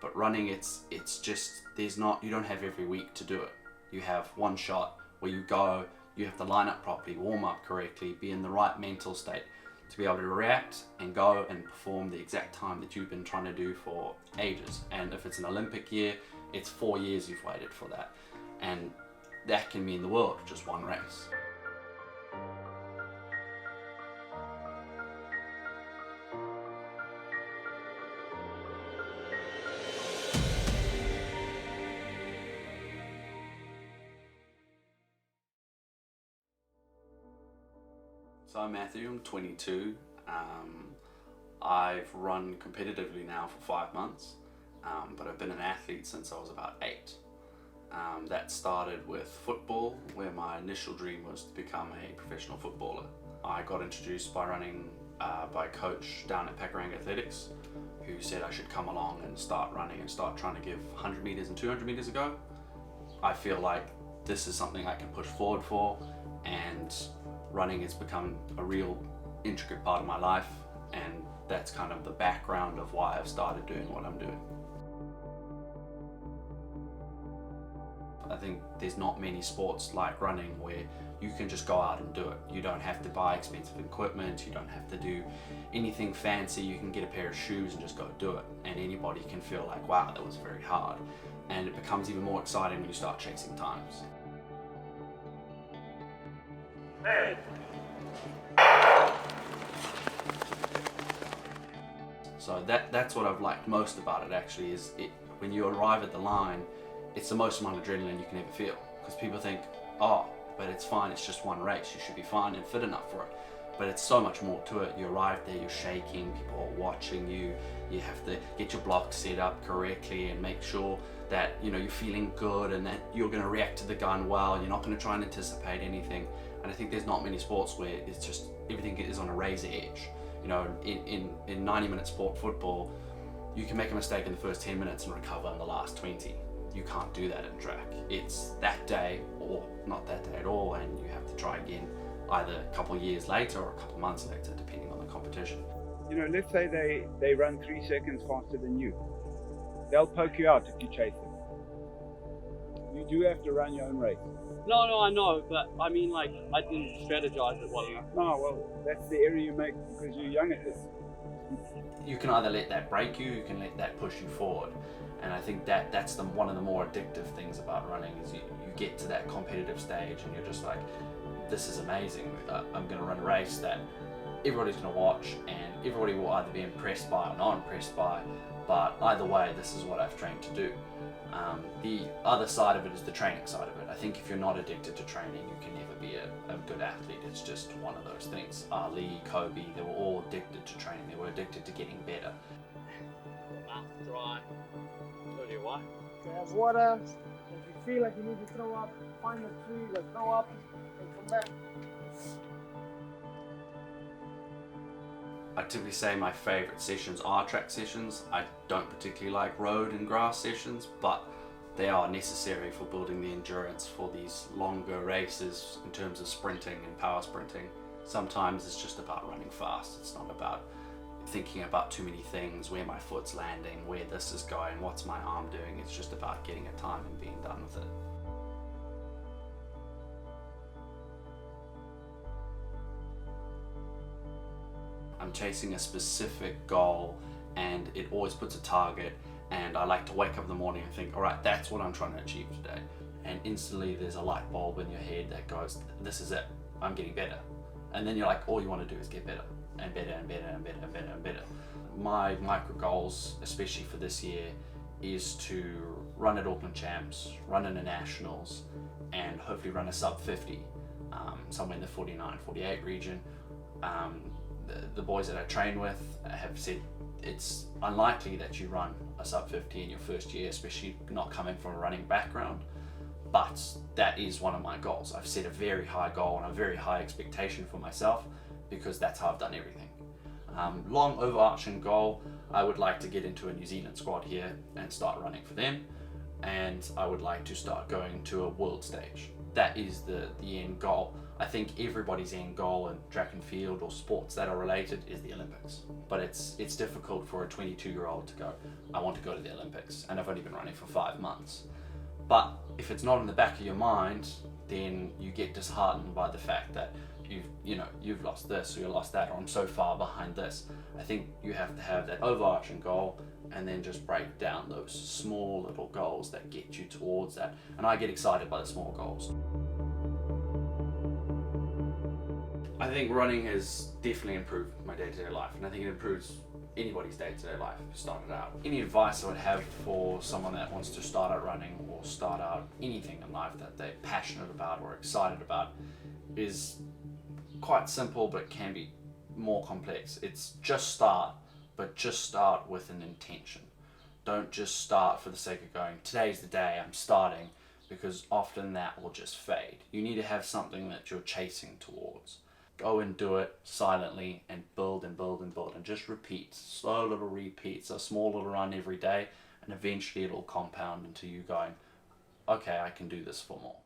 But running, it's just, you don't have every week to do it. You have one shot where you go, you have to line up properly, warm up correctly, be in the right mental state to be able to react and go and perform the exact time that you've been trying to do for ages. And if it's an Olympic year, it's 4 years you've waited for that. And that can mean the world, just one race. So I'm Matthew, I'm 22. I've run competitively now for 5 months, but I've been an athlete since I was about 8. That started with football, where my initial dream was to become a professional footballer. I got introduced by running by a coach down at Pakuranga Athletics, who said I should come along and start running and start trying to give 100 meters and 200 meters a go. I feel like this is something I can push forward for, and running has become a real intricate part of my life, and that's kind of the background of why I've started doing what I'm doing. I think there's not many sports like running where you can just go out and do it. You don't have to buy expensive equipment, you don't have to do anything fancy. You can get a pair of shoes and just go do it, and anybody can feel like, wow, that was very hard. And it becomes even more exciting when you start chasing times. Hey. So that's what I've liked most about it, actually, is when you arrive at the line, it's the most amount of adrenaline you can ever feel. Because people think, oh, but it's fine, it's just one race, you should be fine and fit enough for it. But it's so much more to it. You arrive there, you're shaking, people are watching you, you have to get your blocks set up correctly and make sure that you're feeling good and that you're going to react to the gun well, you're not going to try and anticipate anything. And I think there's not many sports where it's just everything is on a razor edge. In 90-minute sport football, you can make a mistake in the first 10 minutes and recover in the last 20. You can't do that in track. It's that day or not that day at all, and you have to try again either a couple of years later or a couple of months later, depending on the competition. Let's say they run 3 seconds faster than you. They'll poke you out if you chase them. You do have to run your own race. No, I know, but I mean, I didn't strategize it well enough. No, well, that's the error you make because you're young at this. You can either let that break you, you can let that push you forward. And I think that's one of the more addictive things about running, is you get to that competitive stage and you're just like, this is amazing. I'm going to run a race that everybody's going to watch, and everybody will either be impressed by or not impressed by, but either way, this is what I've trained to do. The other side of it is the training side of it. I think if you're not addicted to training, you can never be a good athlete. It's just one of those things. Ali, Kobe, they were all addicted to training. They were addicted to getting better. Mouth dry. Tell you what. Have water. If you feel like you need to throw up, find a tree, throw up, and come back. I typically say my favourite sessions are track sessions. I don't particularly like road and grass sessions, but they are necessary for building the endurance for these longer races in terms of sprinting and power sprinting. Sometimes it's just about running fast. It's not about thinking about too many things, where my foot's landing, where this is going, what's my arm doing. It's just about getting a time and being done with it. I'm chasing a specific goal, and it always puts a target, and I like to wake up in the morning and think, all right, that's what I'm trying to achieve today. And instantly there's a light bulb in your head that goes, this is it, I'm getting better. And then you're like, all you want to do is get better and better and better and better and better and better. My micro goals, especially for this year, is to run at Auckland Champs, run in the Nationals, and hopefully run a sub 50, somewhere in the 49, 48 region. The boys that I train with have said it's unlikely that you run a sub 50 in your first year, especially not coming from a running background, but that is one of my goals. I've set a very high goal and a very high expectation for myself, because that's how I've done everything. Long overarching goal, I would like to get into a New Zealand squad here and start running for them, and I would like to start going to a world stage. That is the end goal. I think everybody's end goal in track and field or sports that are related is the Olympics. But it's difficult for a 22-year-old to go, I want to go to the Olympics, and I've only been running for 5 months. But if it's not in the back of your mind, then you get disheartened by the fact that you've lost this or you lost that, or I'm so far behind this. I think you have to have that overarching goal and then just break down those small little goals that get you towards that. And I get excited by the small goals. I think running has definitely improved my day-to-day life, and I think it improves anybody's day-to-day life who started out. Any advice I would have for someone that wants to start out running or start out anything in life that they're passionate about or excited about is quite simple, but can be more complex. It's just start, but just start with an intention. Don't just start for the sake of going, today's the day I'm starting, because often that will just fade. You need to have something that you're chasing towards. Go and do it silently and build and build and build and just repeat, slow little repeats, a small little run every day, and eventually it'll compound into you going, okay, I can do this for more.